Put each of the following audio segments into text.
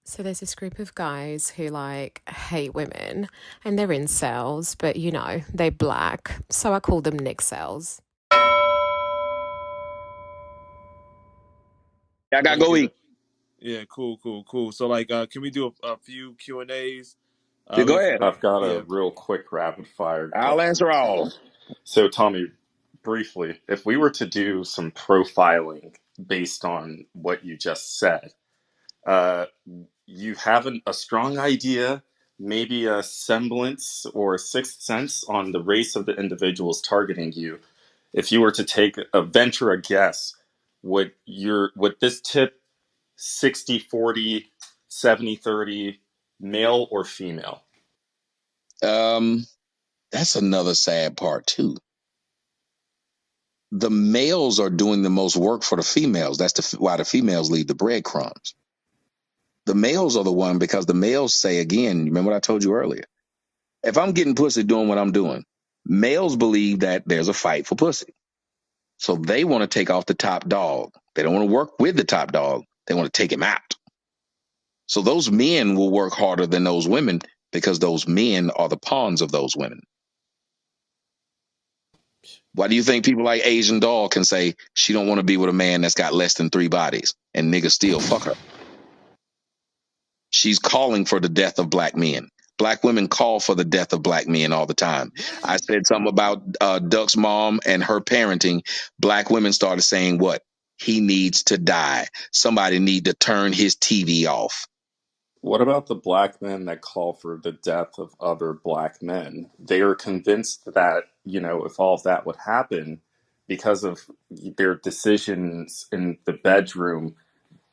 So there's this group of guys who like hate women and they're incels, but they're black. So I call them Nigcels. I gotta Let me go get a eat. yeah, cool. So like, can we do a few Q&As? Yeah, We go have some ahead. good, I've got a yeah. real quick rapid fire I'll answer questions. all. So, Tommy, briefly, if we were to do some profiling based on what you just said, uh, you have a strong idea, maybe a semblance or a sixth sense on the race of the individuals targeting you. If you were to venture a guess, would this tip 60-40, 70-30, male or female? Um, that's another sad part too. The males are doing the most work for the females. Why the females leave the breadcrumbs. The males are the one because the males say again. Remember what I told you earlier? If I'm getting pussy doing what I'm doing, males believe that there's a fight for pussy, so they want to take off the top dog. They don't want to work with the top dog. They want to take him out. So those men will work harder than those women because those men are the pawns of those women. Why do you think people like Asian Doll can say she don't want to be with a man that's got less than 3 bodies and niggas still fuck her? She's calling for the death of black men. Black women call for the death of black men all the time. I said something about Duck's mom and her parenting. Black women started saying what? He needs to die. Somebody need to turn his TV off. What about the black men that call for the death of other black men? They are convinced that, if all of that would happen because of their decisions in the bedroom,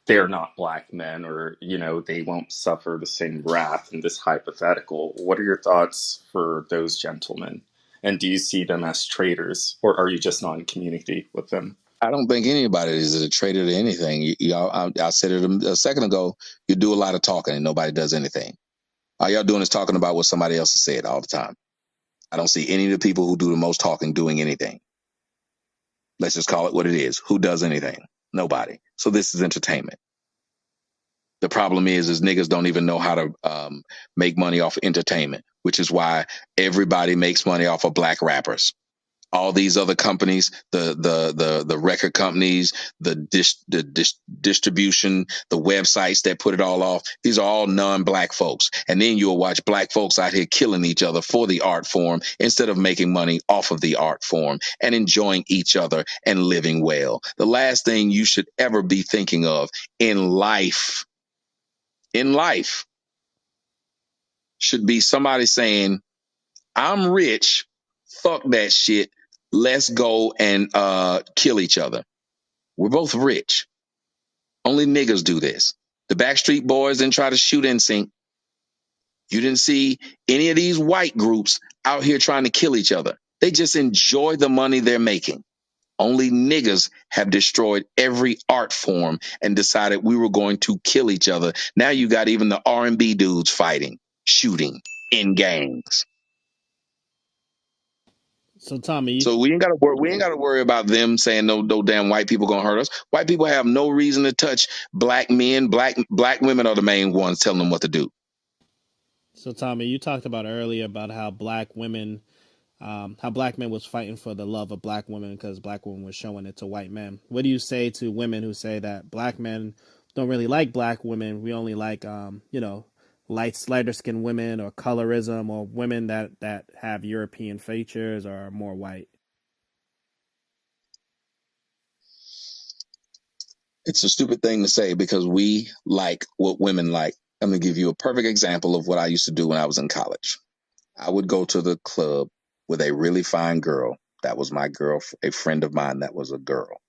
they're not black men or, they won't suffer the same wrath in this hypothetical. What are your thoughts for those gentlemen? And do you see them as traitors or are you just not in community with them? I don't think anybody is a traitor to anything. I said it a second ago. You do a lot of talking and nobody does anything. All y'all doing is talking about what somebody else has said all the time. I don't see any of the people who do the most talking doing anything. Let's just call it what it is. Who does anything? Nobody. So this is entertainment. The problem is niggas don't even know how to make money off of entertainment, which is why everybody makes money off of black rappers. All these other companies, the record companies, distribution, the websites that put it all off. These are all non-black folks, and then you'll watch black folks out here killing each other for the art form instead of making money off of the art form and enjoying each other and living well. The last thing you should ever be thinking of in life, in life, should be somebody saying, "I'm rich. Fuck that shit. Let's go and kill each other." We're both rich. Only niggas do this. The Backstreet Boys didn't try to shoot NSYNC. You didn't see any of these white groups out here trying to kill each other. They just enjoy the money they're making. Only niggas have destroyed every art form and decided we were going to kill each other. Now you got even the R&B dudes fighting, shooting in gangs. So Tommy, So we ain't gotta worry about them saying no damn white people gonna hurt us. White people have no reason to touch black men. Black women are the main ones telling them what to do. you talked about earlier about how black men was fighting for the love of black women because black women were showing it to white men. What do you say to women who say that black men don't really like black women? We only like, lighter skinned women or colorism or women that have European features or are more white. It's a stupid thing to say because we like what women like. I'm gonna give you a perfect example of what I used to do when I was in college. I would go to the club with a really fine girl. That was my girl, a friend of mine that was a girl.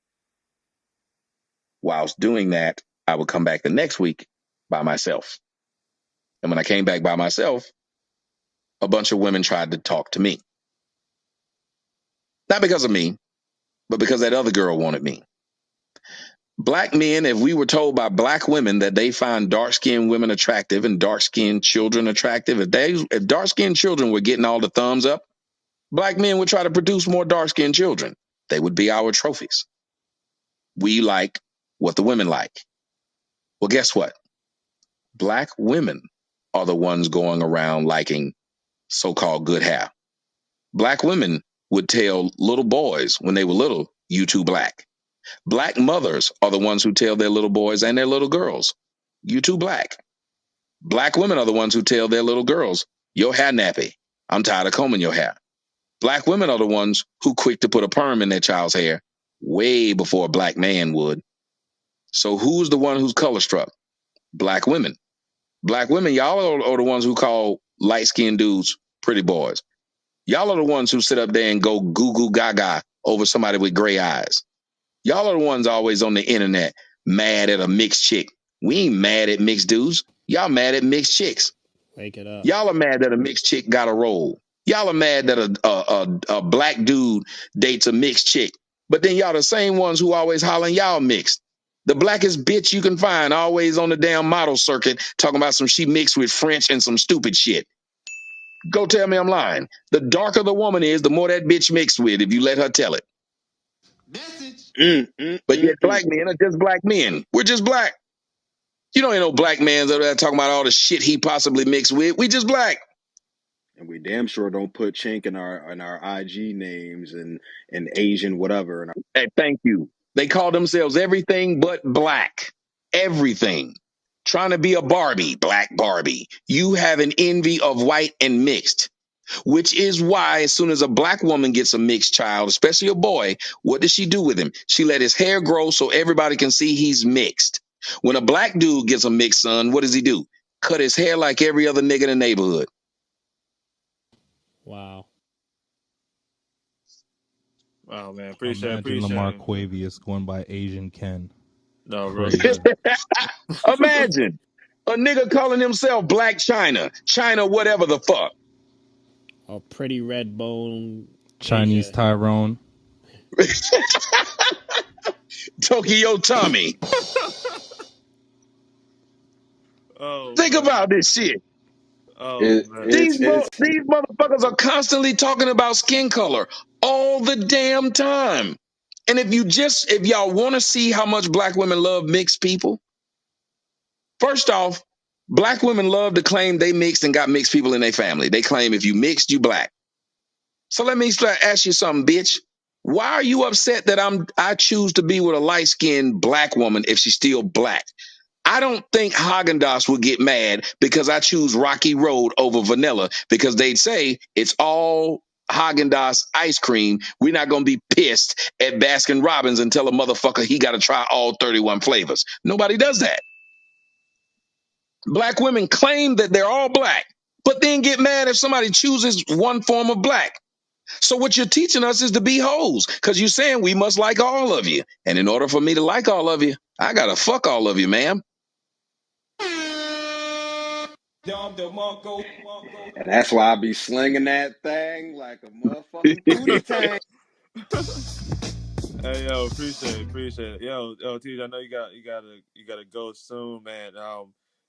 Whilst doing that, I would come back the next week by myself. And when I came back by myself, a bunch of women tried to talk to me. Not because of me, but because that other girl wanted me. Black men, if we were told by black women that they find dark skinned women attractive and dark skinned children attractive, if dark skinned children were getting all the thumbs up, black men would try to produce more dark skinned children. They would be our trophies. We like what the women like. Well, guess what? Black women are the ones going around liking so-called good hair. Black women would tell little boys when they were little, "You too black." Black mothers are the ones who tell their little boys and their little girls, "You too black." Black women are the ones who tell their little girls, "Your hair nappy. I'm tired of combing your hair." Black women are the ones who quick to put a perm in their child's hair way before a black man would. So who's the one who's color struck? Black women. Black women, y'all are the ones who call light skinned dudes pretty boys. Y'all are the ones who sit up there and go goo goo gaga over somebody with gray eyes. Y'all are the ones always on the internet mad at a mixed chick. We ain't mad at mixed dudes. Y'all mad at mixed chicks. Wake it up. Y'all are mad that a mixed chick got a role. Y'all are mad that a black dude dates a mixed chick. But then y'all the same ones who always hollering y'all mixed. The blackest bitch you can find always on the damn model circuit talking about some she mixed with French and some stupid shit. Go tell me I'm lying. The darker the woman is, the more that bitch mixed with if you let her tell it. Message. But yet black men are just black men. We're just black. You don't ain't no black man's over there talking about all the shit he possibly mixed with. We just black. And we damn sure don't put chink in our IG names and Asian whatever. And Hey, thank you. They call themselves everything but black. Everything. Trying to be a Barbie, black Barbie. You have an envy of white and mixed, which is why as soon as a black woman gets a mixed child, especially a boy, what does she do with him? She let his hair grow so everybody can see he's mixed. When a black dude gets a mixed son, what does he do? Cut his hair like every other nigga in the neighborhood. Wow. Oh man, Imagine Lamar appreciate it. Quavius going by Asian Ken. No, real Crazy. shit. Imagine a nigga calling himself Black China, China, whatever the fuck. A pretty red bone Chinese Asia. Tyrone. Tokyo Tommy. Oh Think man. about this shit. Oh it, man. it's These motherfuckers are constantly talking about skin color all the damn time. And if y'all want to see how much black women love mixed people, first off, black women love to claim they mixed and got mixed people in their family. They claim if you mixed, you black. So let me ask you something, bitch. Why are you upset that I choose to be with a light skinned black woman if she's still black? I don't think Haagen-Dazs would get mad because I choose Rocky Road over vanilla because they'd say it's all Haagen-Dazs ice cream. We're not going to be pissed at Baskin Robbins and tell a motherfucker he got to try all 31 flavors. Nobody does that. Black women claim that they're all black, but then get mad if somebody chooses one form of black. So what you're teaching us is to be hoes because you're saying we must like all of you. And in order for me to like all of you, I got to fuck all of you, ma'am. and that's why I be slinging that thing like a motherfucking pootie tank. Hey yo, appreciate it. Yo, TJ, I know you gotta go soon, man.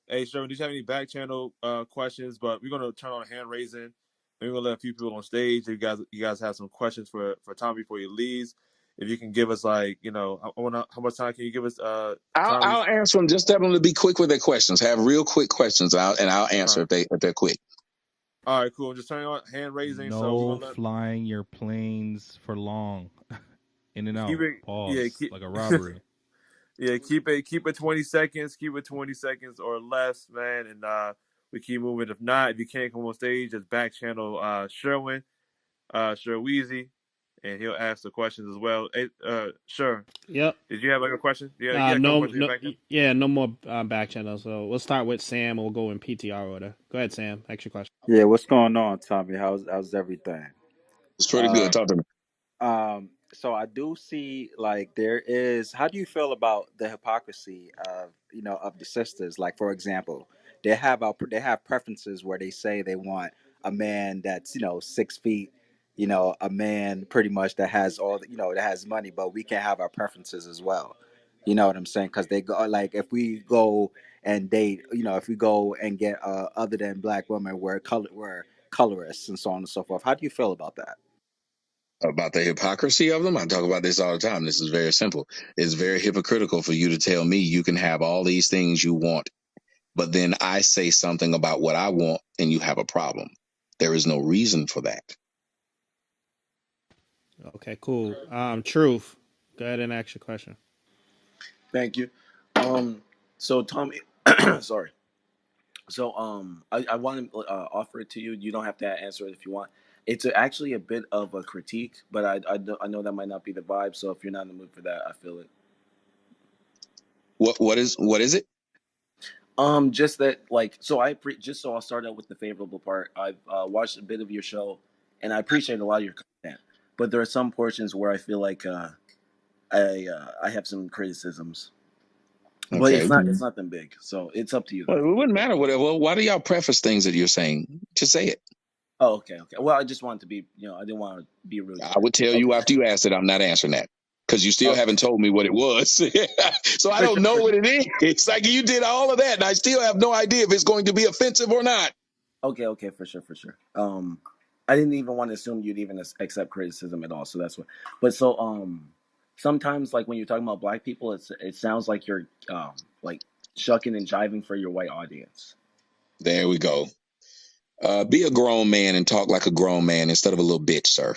Hey, Sherman, do you have any back channel questions? But we're gonna turn on hand raising. We're gonna let a few people on stage. If you guys have some questions for Tom before he leaves. If you can give us like, how much time can you give us, Tommy? I'll answer them. Just tell them to be quick with their questions. Have real quick questions, and I'll All answer right, if they're quick. all right, cool. I'm just turning on hand raising, so we're No gonna let flying your planes for long. In and keep out. it. Yeah, Pause. Like a robbery. yeah, keep it 20 seconds. Keep it 20 seconds or less, man. And we keep moving. If not, if you can't come on stage, just back channel Sherwin, Sherweezy, and he'll ask the questions as well. Hey, sure. Yep. Did you have like a question? Yeah, a couple No, questions no, back then. yeah, no more back channels. So we'll start with Sam, and we'll go in PTR order. Go ahead, Sam. Extra question. Yeah, what's going on, Tommy? How's everything? It's pretty good. Uh, Talk to me. so I do see like there is. How do you feel about the hypocrisy of of the sisters? Like for example, they have preferences where they say they want a man that's 6 feet, a man pretty much that has all that has money, but we can have our preferences as well. You know what I'm saying? Because they go like if we go and date, if we go and get other than black women, we're colorists and so on and so forth. How do you feel about that? About the hypocrisy of them, I talk about this all the time. This is very simple. It's very hypocritical for you to tell me you can have all these things you want but then I say something about what I want and you have a problem. There is no reason for that. Okay, cool. Truth. Go ahead and ask your question. Thank you. So Tommy, sorry. So I want to offer it to you. You don't have to answer it if you want. It's actually a bit of a critique, but I know that might not be the vibe. So if you're not in the mood for that, I feel it. What is it? Just that, like, so just so I'll start out with the favorable part. I've watched a bit of your show, and I appreciate a lot of your content. But there are some portions where I feel like I have some criticisms. But Okay. it's nothing big. So it's up to you Well, though. it wouldn't matter whatever. Well, why do y'all preface things that you're saying? Just say it. Oh, okay. Well, I just wanted to be, I didn't want to be rude. I would tell Okay. you after you asked it, I'm not answering that because you still Okay. haven't told me what it was. So I For don't sure. know For what sure. it is. It's like you did all of that, and I still have no idea if it's going to be offensive or not. Okay. Okay. For sure. For sure. I didn't even want to assume you'd even accept criticism at all. So that's what. But so sometimes like when you're talking about black people, it sounds like you're like shucking and jiving for your white audience. There we go. Be a grown man and talk like a grown man instead of a little bitch, sir.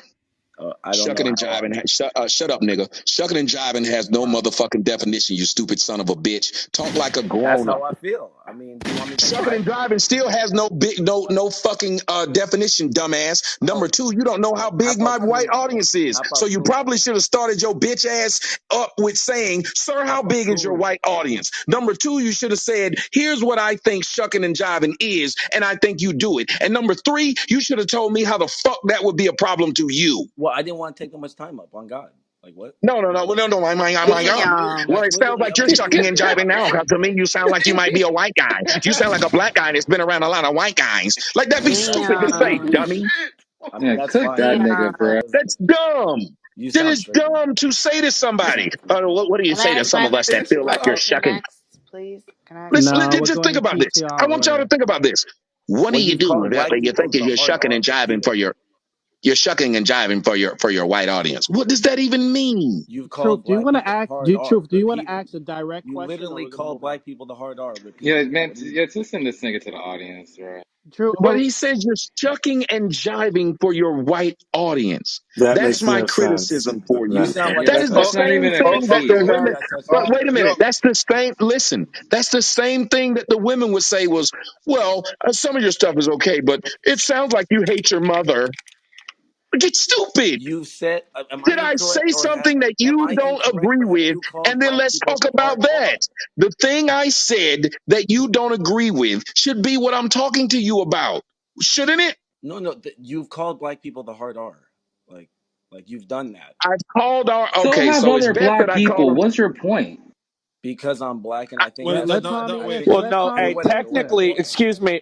I don't know Shucking and how. jiving. Shut up, nigga. Shucking and jiving has no motherfucking definition, you stupid son of a bitch. Talk like a That's grown up. how I feel. I mean, do you want me to Shucking lie? and driving still has no fucking definition, dumbass. Number Oh, two, you don't know how how big my about white cool? audience is. How So about you cool? probably should have started your bitch ass up with saying, sir, How how about big is your cool? white audience? Number two, you should have said, here's what I think shucking and jiving is, and I think you do it. And number three, you should have told me how the fuck that would be a problem to you. Well, I didn't want to take that much time up on God. Like what? No, my Literally, God. Well, that's it sounds literally like up you're to you. shucking and jiving now. Because to me, you sound like you might be a white guy. You sound like a black guy that's been around a lot of white guys. Like, that'd be stupid to say, Damn. dummy. I mean, Yeah, that's cook fine. that You nigga, Damn. bro. That's dumb. you That sound is triggered. dumb to say to You somebody. sound triggered. What do you Can I say to ask some my of us that question feel like you're question shucking? next, please? Can I ask my No, we're Just think going about this. I PTR want y'all to order. think about this. What do Well, you you've do called that black you people think the you're hard shucking R and jiving for repeatedly. you're shucking and jiving for your white audience? What does that even mean? You've called Truth. Do you black want to people the ask? hard R Do you want to ask repeatedly. a direct You question, or literally we're gonna called move on? black people the hard R Yeah, repeatedly. man, What do you? yeah, just send this nigga to the audience, bro. True. But Well, he says you're shucking and jiving for your white audience. That That's makes my no sense. criticism for You you. sound like That that is the touched. That's not same even a thing that Hold the critique. you sound women. like that touched But on. wait a minute. That's the same. Listen, that's the same thing that the women would say was, well, some of your stuff is okay, but it sounds like you hate your mother. Get stupid. You said, am I Did I incorrect say or something that am you I don't incorrect agree or have with? you called And then black let's people talk the about hard that. R? The thing I said that you don't agree with should be what I'm talking to you about, shouldn't it? No, no, you've called black people the hard R. Like, like you've done that I've called our. So Okay, have so it's other best that black I call people. them. What's your point? because I'm black and I think Wait, that's let no, Tommy no, wait. answer. Well, Let no, Tommy hey, answer. technically, excuse me,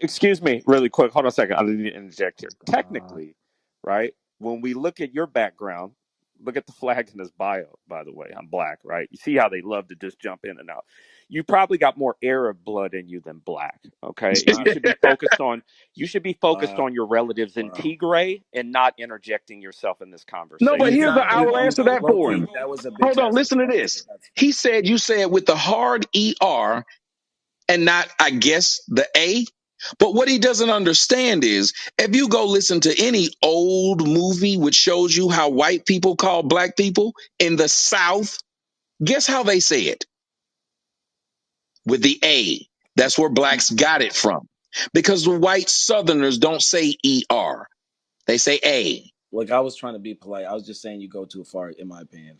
really quick. Hold on a second. I need to interject here. God. Technically, right? When we look at your background, look at the flag in his bio, by the way. I'm black, right? You see how they love to just jump in and out. You probably got more Arab blood in you than black, okay? And not you should be focused wow, on your relatives in wow. Tigray and not interjecting yourself in this No, but You conversation. here's the. sound I will you answer that low for him. key. That was a bitch Hold on, ass listen to response, but this. that's fine. He said you said with the hard ER and not, I guess, the A. But what he doesn't understand is if you go listen to any old movie which shows you how white people call black people in the South, guess how they say it? With the A. That's where blacks got it from. Because the white Southerners don't say ER, they say A. Like I was trying to be polite. I was just saying you go too far, in my opinion.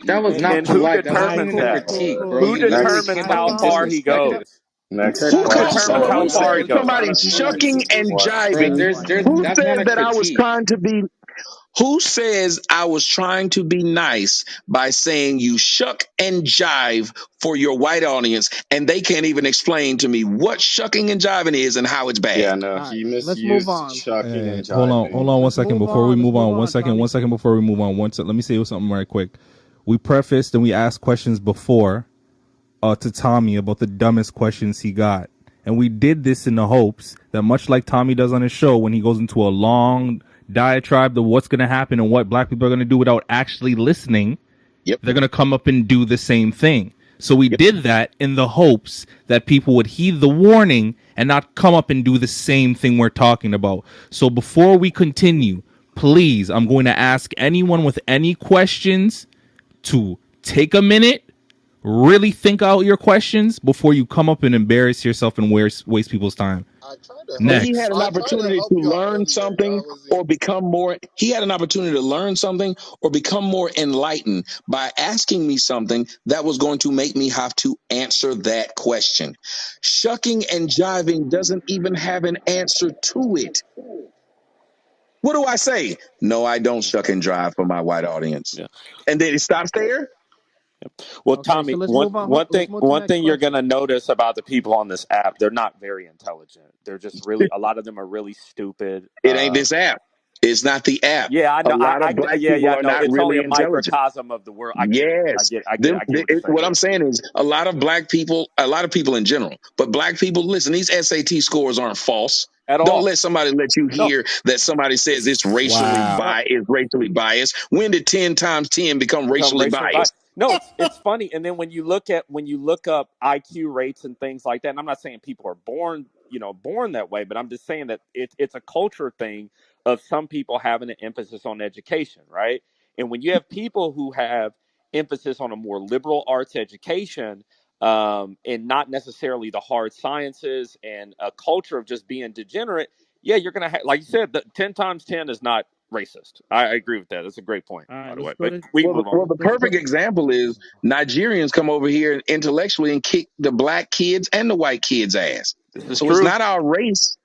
That You was And, not and who polite. That's All not right, determines even a cool, that? cool, critique, cool. bro. Who You literally Next, determines came I off how don't and know. far he Let disrespected to, goes? us. Next Who Who called? determines Hold question. on. how Who literally far said he told you goes? not somebody to be shucking racist. and Bro, jiving? Like, Who that's not said a that I was critique. trying to be? Who says I was trying to be nice by saying you shuck and jive for your white audience, and they can't even explain to me what shucking and jiving is and how it's Yeah, bad? no, all right, he let's move misused on. shucking and Hey, hold on, jiving. one Let's second move before we on. Let's move move on. on, One Tommy. second before we move on. Let me say something right quick. We prefaced and we asked questions before to Tommy about the dumbest questions he got, and we did this in the hopes that much like Tommy does on his show when he goes into a long diatribe of what's going to happen and what black people are going to do without actually listening, Yep. they're going to come up and do the same thing. So we did that in the hopes that people would heed the warning and not come up and do the same thing we're talking about. So before we continue, please, I'm going to ask anyone with any questions to take a minute, really think out your questions before you come up and embarrass yourself and waste people's time. He had Next. an opportunity to learn something or become more. He had an opportunity to learn something or become more enlightened by asking me something that was going to make me have to answer that question. Shucking and jiving doesn't even have an answer to it. What do I say? No, I don't shuck and jive for my white audience. Yeah. And then it stops there. Well, Okay, so Tommy, let's one move on. one thing Let's move to the one next thing you're question. gonna notice about the people on this app, they're not very intelligent. They're just really a lot of them are really stupid. It ain't this app. It's not the app. Yeah, I A know. lot of black Yeah, people I are know. not It's only really a intelligent. microcosm of the world. I get it. Yes. I get what you're saying. What I'm Yeah. saying is a lot of black people, a lot of people in general, but black people, listen, these SAT scores aren't false. At Don't all. let somebody let you No, hear that somebody says it's Wow. no. racially biased. When did 10 times 10 become Become racially racially biased. biased? No, it's funny. And then when you look up IQ rates and things like that, and I'm not saying people are born, born that way, but I'm just saying that it's a culture thing of some people having an emphasis on education, right? And when you have people who have emphasis on a more liberal arts education, and not necessarily the hard sciences and a culture of just being degenerate, yeah, you're gonna have, like you said, the 10 times 10 is not racist. I agree with that. That's a great point, All by right, the way. let's go But to we can move on. The let's go. perfect example is Nigerians come over here intellectually and kick the black kids and the white kids' ass. This is So it's true. not our race.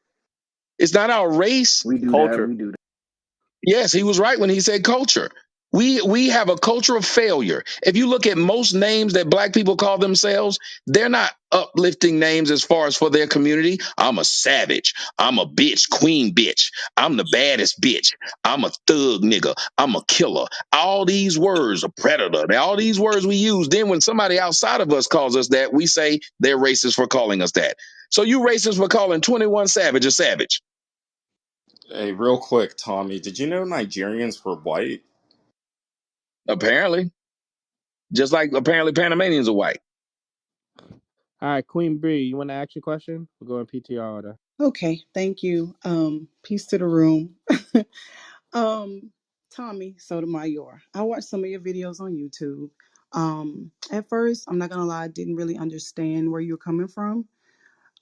It's not our race. We do that. Culture. We do that. Yes, he was right when he said culture. We have a culture of failure. If you look at most names that black people call themselves, they're not uplifting names as far as for their community. I'm a savage. I'm a bitch, queen bitch. I'm the baddest bitch. I'm a thug nigga. I'm a killer. All these words, a predator. All these words we use. Then when somebody outside of us calls us that, we say they're racist for calling us that. So you racist for calling 21 Savage a savage. Hey, real quick, Tommy, did you know Nigerians were white? Apparently. Just like apparently Panamanians are white. All right, Queen Bree, you want to ask your question? We'll go in PTR order. Okay, thank you. Peace to the room. um, Tommy Sotomayor. I watched some of your videos on YouTube. At first, I'm not gonna lie, I didn't really understand where you're coming from.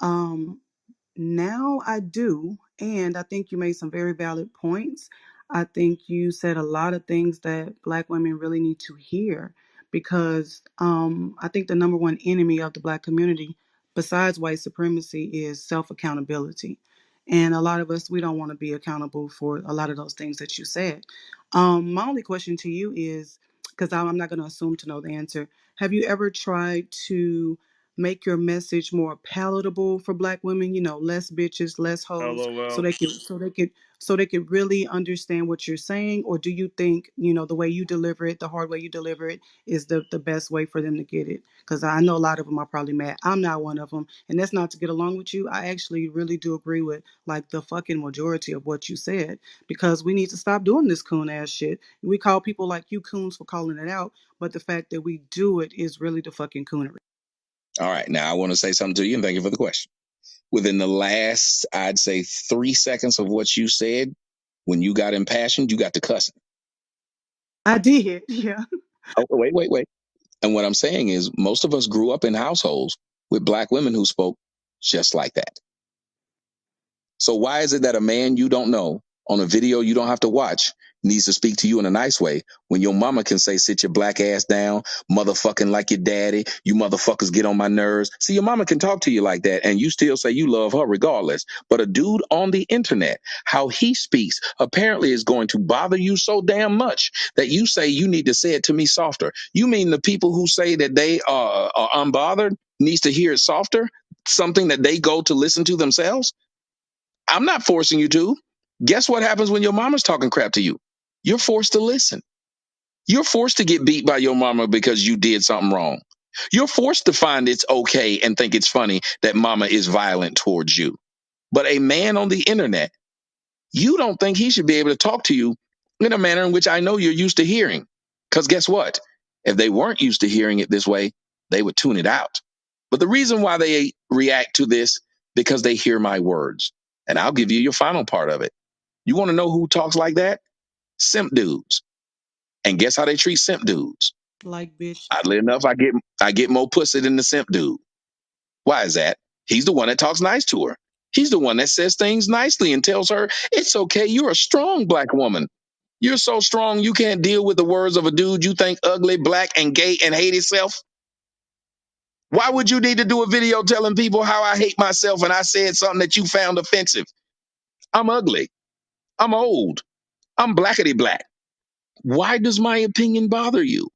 Um, Now I do, and I think you made some very valid points. I think you said a lot of things that Black women really need to hear because I think the number one enemy of the Black community, besides white supremacy, is self accountability. And a lot of us, we don't want to be accountable for a lot of those things that you said. My only question to you is because I'm not going to assume to know the answer. Have you ever tried to make your message more palatable for black women, less bitches, less hoes, so LOL. they could really understand what you're saying? Or do you think, the way you deliver it, the hard way you deliver it is the best way for them to get it? Because I know a lot of them are probably mad. I'm not one of them. And that's not to get along with you. I actually really do agree with like the fucking majority of what you said, because we need to stop doing this coon ass shit. We call people like you coons for calling it out, but the fact that we do it is really the fucking coonery. All right. Now I want to say something to you and thank you for the question. Within the last, I'd say 3 seconds of what you said, when you got impassioned, you got to cussing. I did, yeah. Oh, wait. And what I'm saying is most of us grew up in households with black women who spoke just like that. So why is it that a man you don't know on a video you don't have to watch needs to speak to you in a nice way when your mama can say, sit your black ass down, motherfucking like your daddy, you motherfuckers get on my nerves. See, your mama can talk to you like that and you still say you love her regardless. But a dude on the internet, how he speaks apparently is going to bother you so damn much that you say you need to say it to me softer. You mean the people who say that they are unbothered needs to hear it softer? Something that they go to listen to themselves? I'm not forcing you to. Guess what happens when your mama's talking crap to you? You're forced to listen. You're forced to get beat by your mama because you did something wrong. You're forced to find it's okay and think it's funny that mama is violent towards you. But a man on the internet, you don't think he should be able to talk to you in a manner in which I know you're used to hearing. Because guess what? If they weren't used to hearing it this way, they would tune it out. But the reason why they react to this, because they hear my words. And I'll give you your final part of it. You want to know who talks like that? Simp dudes. And guess how they treat simp dudes? Like bitch. Oddly enough, I get more pussy than the simp dude. Why is that? He's the one that talks nice to her. He's the one that says things nicely and tells her, it's okay, you're a strong black woman. You're so strong you can't deal with the words of a dude you think ugly, black, and gay and hate himself. Why would you need to do a video telling people how I hate myself and I said something that you found offensive? I'm ugly. I'm old. I'm blackety black. Why does my opinion bother you?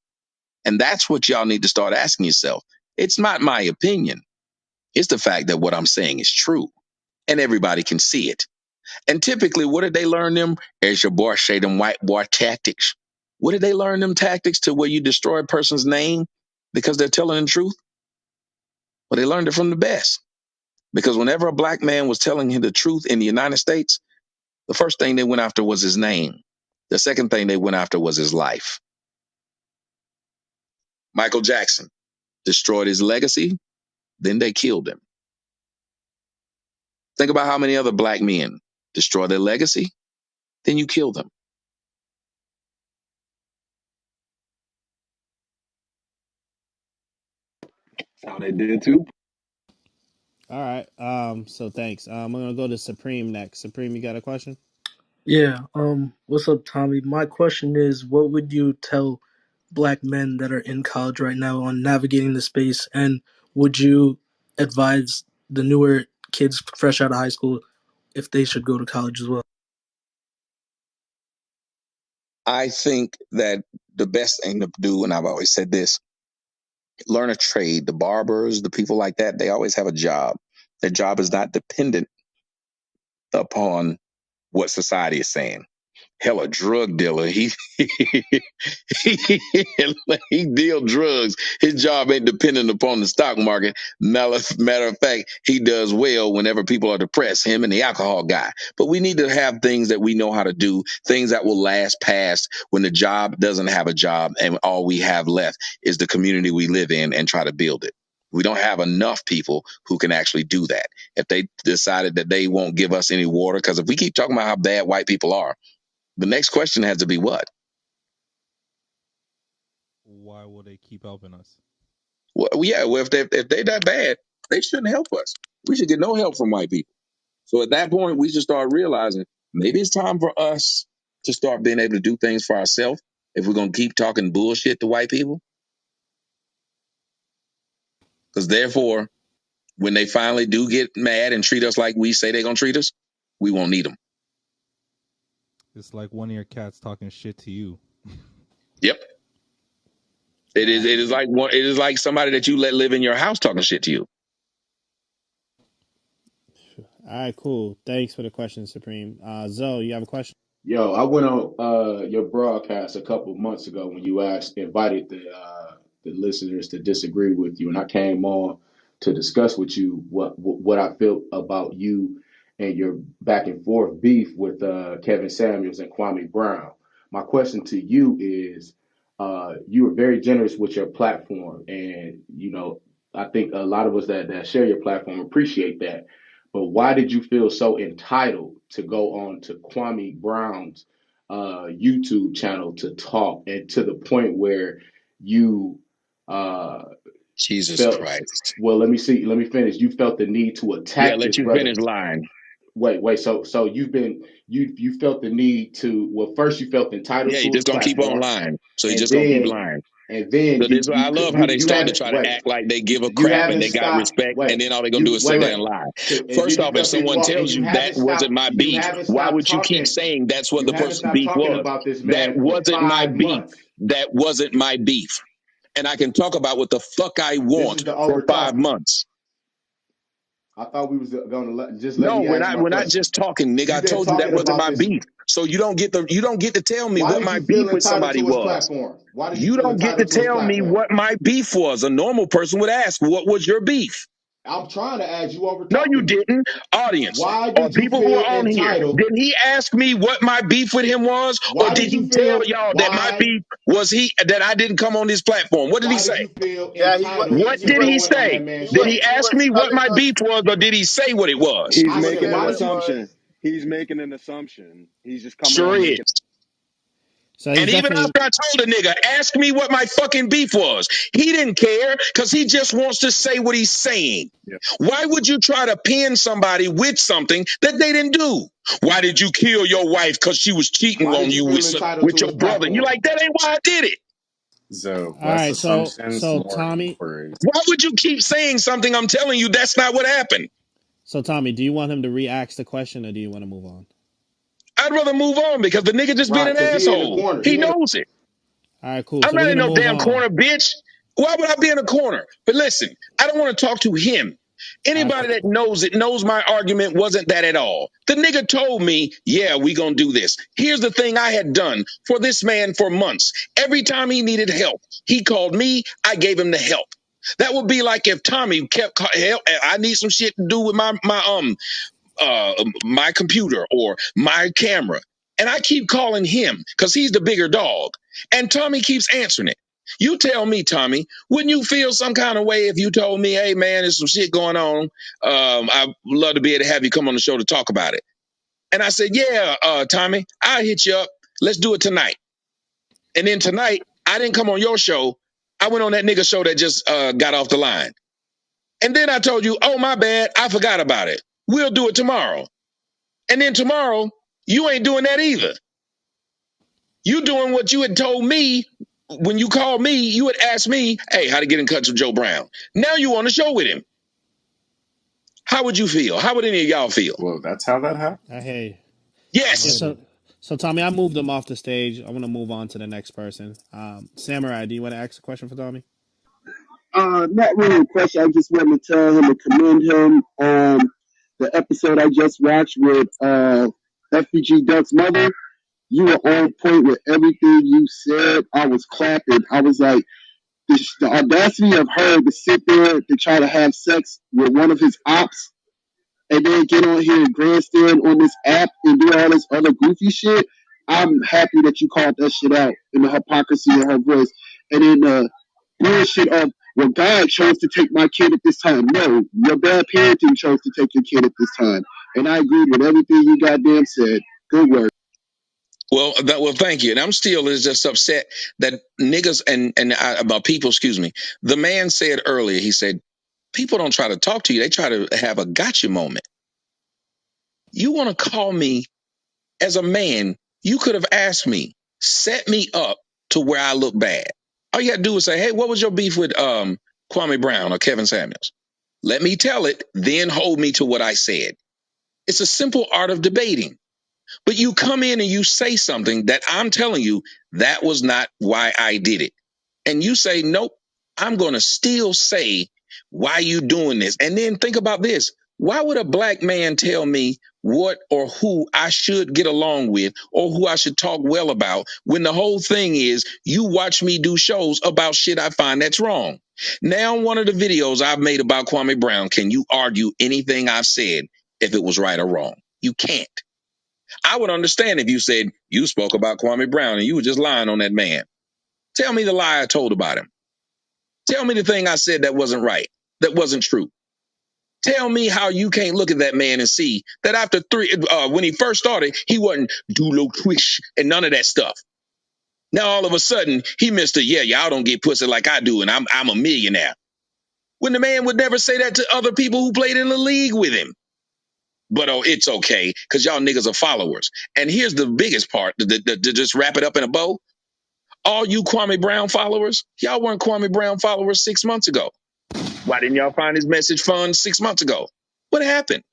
And that's what y'all need to start asking yourself. It's not my opinion. It's the fact that what I'm saying is true and everybody can see it. And typically, what did they learn them? As your boy say, them white boy tactics. What did they learn them tactics to where you destroy a person's name because they're telling the truth? Well, they learned it from the best. Because whenever a black man was telling him the truth in the United States, the first thing they went after was his name. The second thing they went after was his life. Michael Jackson destroyed his legacy, then they killed him. Think about how many other black men destroy their legacy, then you kill them. That's how they did too. All right. So thanks. I'm gonna go to Supreme next. Supreme, you got a question? Yeah. What's up, Tommy? My question is, what would you tell black men that are in college right now on navigating the space, and would you advise the newer kids fresh out of high school if they should go to college as well? I think that the best thing to do, and I've always said this, learn a trade. The barbers, the people like that, they always have a job. Their job is not dependent upon what society is saying. Hell, a drug dealer, he, he deal drugs. His job ain't dependent upon the stock market. Matter of fact, he does well whenever people are depressed, him and the alcohol guy. But we need to have things that we know how to do, things that will last past when the job doesn't have a job and all we have left is the community we live in and try to build it. We don't have enough people who can actually do that. If they decided that they won't give us any water, because if we keep talking about how bad white people are, the next question has to be what? Why will they keep helping us? Well, yeah, well, if they that bad, they shouldn't help us. We should get no help from white people. So at that point, we should start realizing maybe it's time for us to start being able to do things for ourselves if we're going to keep talking bullshit to white people. Because therefore, when they finally do get mad and treat us like we say they're going to treat us, we won't need them. It's like one of your cats talking shit to you. Yep. It All is. right. It is like one. It is like somebody that you let live in your house talking shit to you. All right. Cool. Thanks for the question, Supreme. Zoe, you have a question? Yo, I went on your broadcast a couple months ago when you invited the listeners to disagree with you, and I came on to discuss with you what I feel about you and your back and forth beef with Kevin Samuels and Kwame Brown. My question to you is, you were very generous with your platform, and I think a lot of us that share your platform appreciate that. But why did you feel so entitled to go on to Kwame Brown's YouTube channel to talk, and to the point where you uh, Jesus felt, Christ. well, let me finish. You felt the need to Yeah, attack let this you brother. finish lying. Wait. So you felt the need to, well, first you felt entitled Yeah, you're to his just gonna keep on platform, lying. So you're and just gonna keep then lying. So this I love how they you start to haven't try to wait. act like they give a You crap and haven't they got stopped. respect, and Wait, then all they're gonna do you is sit wait, there wait. and lie. And First then you off, if felt this someone walk, and tells you you that haven't wasn't stopped. my You beef, haven't why stopped would you keep talking. saying that's what You the haven't person's stopped beef talking was? about this That man for wasn't my 5 months. beef. That wasn't my beef. And I can talk about what the fuck I This want is the for over five talking. months. I thought we was gonna just let No, me ask my we're not question. just talking, nigga. I You've been told you that talking wasn't about my this. beef. So you don't get to tell me Why what did my you beef feel with entitled somebody to his was. platform? Why did you You feel don't get to entitled to his tell me platform? what my beef was. A normal person would ask, what was your beef? I'm trying to ask you over No, you talking me. didn't. Audience Why or did you people who feel are on here, entitled? did he ask me what my beef with him was, or Why did did you he tell feel? y'all that my Why? beef was that I didn't come on this platform? What did he Why did say? you feel Yeah, entitled What he to did he was going on say? that man's Did he show? he ask was me what telling my us beef was, or did he say what it was? He's he was making Yeah, an saying what what did it you? assumption. was. He's making an assumption. He's just coming Sure on is. making. So he's And even definitely. after I told the nigga, ask me what my fucking beef was, he didn't care because he just wants to say what he's saying. Yeah. Why would you try to pin somebody with something that they didn't do? Why did you kill your wife because she was cheating Why on did you you feel entitled with to your his brother? And you're platform? like, that ain't why I did it. So All less right, assumptions, so more Tommy, inquiries. Why would you keep saying something I'm telling you that's not what happened? so Tommy, do you want him to re-ask the question or do you want to move on? I'd rather move on because the nigga just been Right, an because he in the asshole. corner. He He in the knows it. All right, cool. I'm So we're not in gonna no move damn on. corner, bitch. Why would I be in a corner? But listen, I don't want to talk to him. All right, Anybody that knows it knows my argument wasn't that at all. The nigga told me, yeah, we gonna do this. Here's the thing I had done for this man for months. Every time he needed help, he called me, I gave him the help. That would be like if Tommy kept help. I need some shit to do with my computer or my camera. And I keep calling him because he's the bigger dog. And Tommy keeps answering it. You tell me, Tommy, wouldn't you feel some kind of way if you told me, hey, man, there's some shit going on? I'd love to be able to have you come on the show to talk about it. And I said, yeah, Tommy, I'll hit you up. Let's do it tonight. And then tonight, I didn't come on your show. I went on that nigga show that just got off the line. And then I told you, oh, my bad. I forgot about it. We'll do it tomorrow. And then tomorrow, you ain't doing that either. You doing what you had told me when you called me. You had asked me, hey, how to get in touch with Joe Brown. Now you on the show with him. How would you feel? How would any of y'all feel? Well, that's how that happened. I hear you. Go Yeah, Yes. ahead. so Tommy, I moved him off the stage. I want to move on to the next person. Samurai, do you want to ask a question for Tommy? Not really a question. I just wanted to tell him and commend him on the episode I just watched with FBG Duck's mother. You were on point with everything you said. I was clapping. I was like, the audacity of her to sit there to try to have sex with one of his ops and then get on here and grandstand on this app and do all this other goofy shit. I'm happy that you called that shit out in the hypocrisy of her voice. And in the bullshit of, well, God chose to take my kid at this time. No, your bad parenting chose to take your kid at this time. And I agreed with everything you goddamn said. Good work. Well, thank you. And I'm still is just upset that niggas about people, excuse me. The man said earlier, he said, people don't try to talk to you. They try to have a gotcha moment. You want to call me as a man, you could have asked me, set me up to where I look bad. All you had to do was say, hey, what was your beef with Kwame Brown or Kevin Samuels? Let me tell it, then hold me to what I said. It's a simple art of debating. But you come in and you say something that I'm telling you, that was not why I did it. And you say, nope, I'm going to still say why you doing this. And then think about this. Why would a black man tell me what or who I should get along with or who I should talk well about when the whole thing is you watch me do shows about shit I find that's wrong? Now, one of the videos I've made about Kwame Brown, can you argue anything I've said if it was right or wrong? You can't. I would understand if you said you spoke about Kwame Brown and you were just lying on that man. Tell me the lie I told about him. Tell me the thing I said that wasn't right, that wasn't true. Tell me how you can't look at that man and see that after when he first started, he wasn't do low twish and none of that stuff. Now all of a sudden he Mr. Yeah, y'all don't get pussy like I do, and I'm a millionaire. When the man would never say that to other people who played in the league with him. But oh, it's okay because y'all niggas are followers. And here's the biggest part to just wrap it up in a bow. All you Kwame Brown followers, y'all weren't Kwame Brown followers 6 months ago. Why didn't y'all find his message fun 6 months ago? What happened?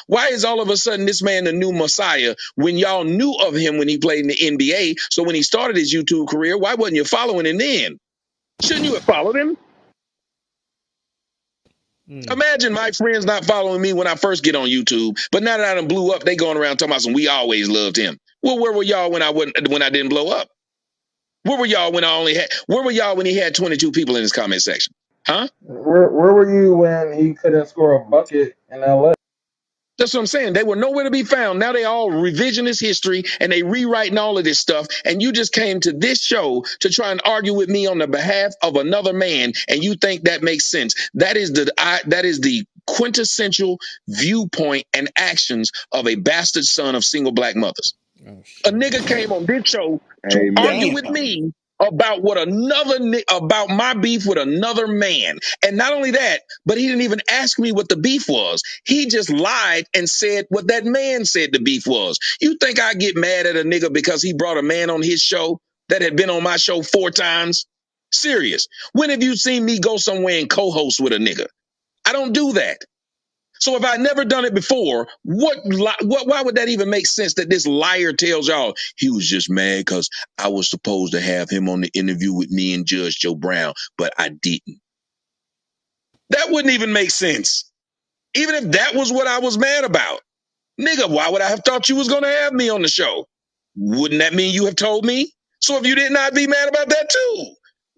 Why is all of a sudden this man the new messiah when y'all knew of him when he played in the NBA? So when he started his YouTube career, why wasn't you following him then? Shouldn't you have followed him? Mm. Imagine my friends not following me when I first get on YouTube, but now that I done blew up, they going around talking about some we always loved him. Well, where were y'all when I didn't blow up? Where were y'all when he had 22 people in his comment section? Huh? Where were you when he couldn't score a bucket in LA? That's what I'm saying. They were nowhere to be found. Now they all revisionist history and they rewriting all of this stuff. And you just came to this show to try and argue with me on the behalf of another man, and you think that makes sense. That is the quintessential viewpoint and actions of a bastard son of single black mothers. Oh A shit. nigga came on this show to argue Amen. with Damn. me about about my beef with another man. And not only that, but he didn't even ask me what the beef was. He just lied and said what that man said the beef was. You think I get mad at a nigga because he brought a man on his show that had been on my show 4 times? Serious. When have you seen me go somewhere and co-host with a nigga? I don't do that. So if I'd never done it before, why would that even make sense that this liar tells y'all he was just mad because I was supposed to have him on the interview with me and Judge Joe Brown, but I didn't. That wouldn't even make sense. Even if that was what I was mad about. Nigga, why would I have thought you was going to have me on the show? Wouldn't that mean you have told me? So if you did not, be mad about that too.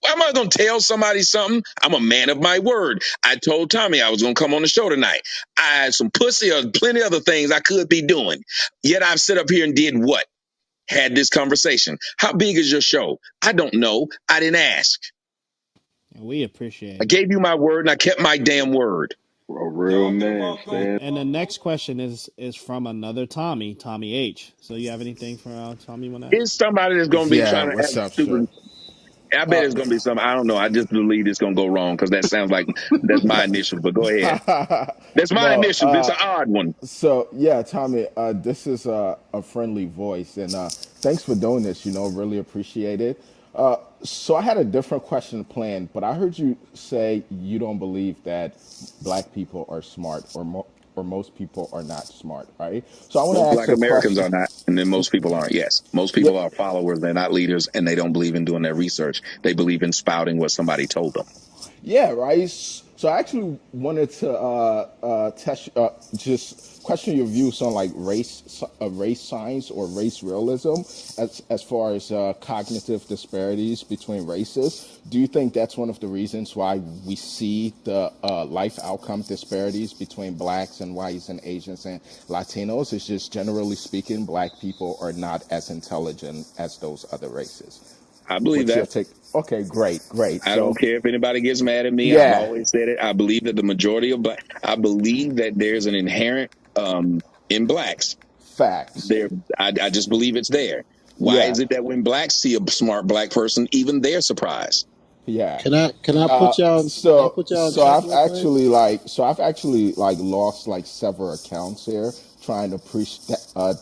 Why am I going to tell somebody something? I'm a man of my word. I told Tommy I was going to come on the show tonight. I had some pussy or plenty of other things I could be doing. Yet I've sit up here and did what? Had this conversation. How big is your show? I don't know. I didn't ask. We appreciate I it. gave you my word and I kept my damn word. A real man. Stand. And the next question is from another Tommy, Tommy H. So you have anything for Tommy you want to ask? Is somebody that's going to be Yeah, trying to what's act up, stupid? sir? I bet Uh, it's gonna be something. I don't know. I just believe it's gonna go wrong because that sounds like that's my initial. But go ahead. That's my no, initial. It's an odd one. so yeah, Tommy, this is a friendly voice, and thanks for doing this. Really appreciate it. So I had a different question planned, but I heard you say you don't believe that black people are smart, or most people are not smart, right? So I want to Most ask Black a Americans question. are not, and then most people aren't. Yes, most Yeah, people are followers. They're not leaders, and they don't believe in doing their research. They believe in spouting what somebody told them. yeah, right. So I actually wanted to just question your views on like race science or race realism, as far as cognitive disparities between races. Do you think that's one of the reasons why we see the life outcome disparities between blacks and whites and Asians and Latinos? It's just generally speaking, black people are not as intelligent as those other races. I believe What's your that. take? Okay, great, great. I don't So care if anybody gets mad at me. I've yeah, always said it. I believe that the majority of black. I believe that there's an inherent in blacks. facts. There, I just believe it's there. Why Yeah, is it that when blacks see a smart black person, even they're surprised? yeah. Can I put y'all in So check real quick? I've actually like lost like several accounts here trying to preach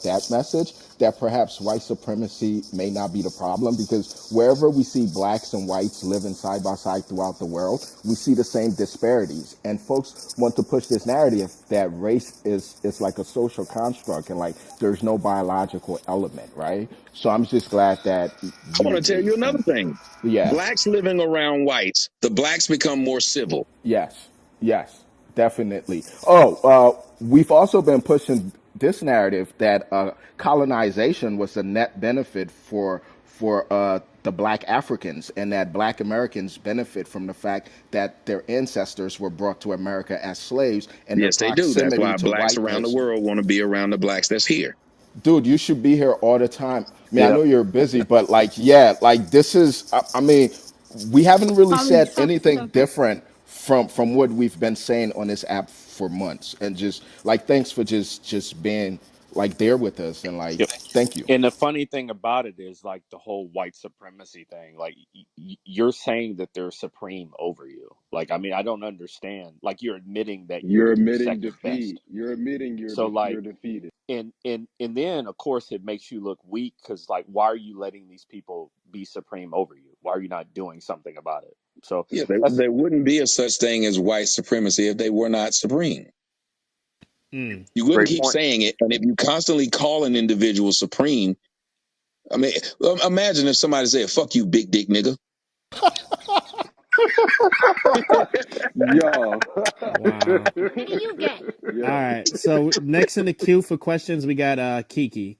that message that perhaps white supremacy may not be the problem, because wherever we see blacks and whites living side by side throughout the world, we see the same disparities, and folks want to push this narrative that race is like a social construct and like there's no biological element, right? So I'm just glad that I you want to tell agree. you another thing. Yeah. Blacks living around whites, the blacks become more civil. Yes, yes, definitely. Oh, we've also been pushing this narrative that colonization was a net benefit for the black Africans, and that black Americans benefit from the fact that their ancestors were brought to America as slaves, and their Yes, they do. That's proximity why to blacks around the whiteness. world want to be around the blacks that's here. Dude, you should be here all the time. I mean, I Yep. know you're busy, but like, yeah, like this is. I mean, we haven't really Tommy, said stop, anything stop, stop. different from what we've been saying on this app for months, and just like, thanks for just being like there with us, and like, Yep. thank you. And the funny thing about it is like the whole white supremacy thing. Like you're saying that they're supreme over you. Like I mean, I don't understand. Like you're admitting that You're you're admitting second defeat. best. You're admitting So you're like defeated. and then of course it makes you look weak because like why are you letting these people be supreme over you? Why are you not doing something about it? So Yeah, that's there wouldn't be a such thing as white supremacy if they were not supreme. You wouldn't great keep point. saying it, and if you constantly call an individual supreme, I mean, imagine if somebody said, "Fuck you, big dick nigga." Yo. Wow. Nigga, you gay. All Yo. right. So next in the queue for questions, we got Kiki.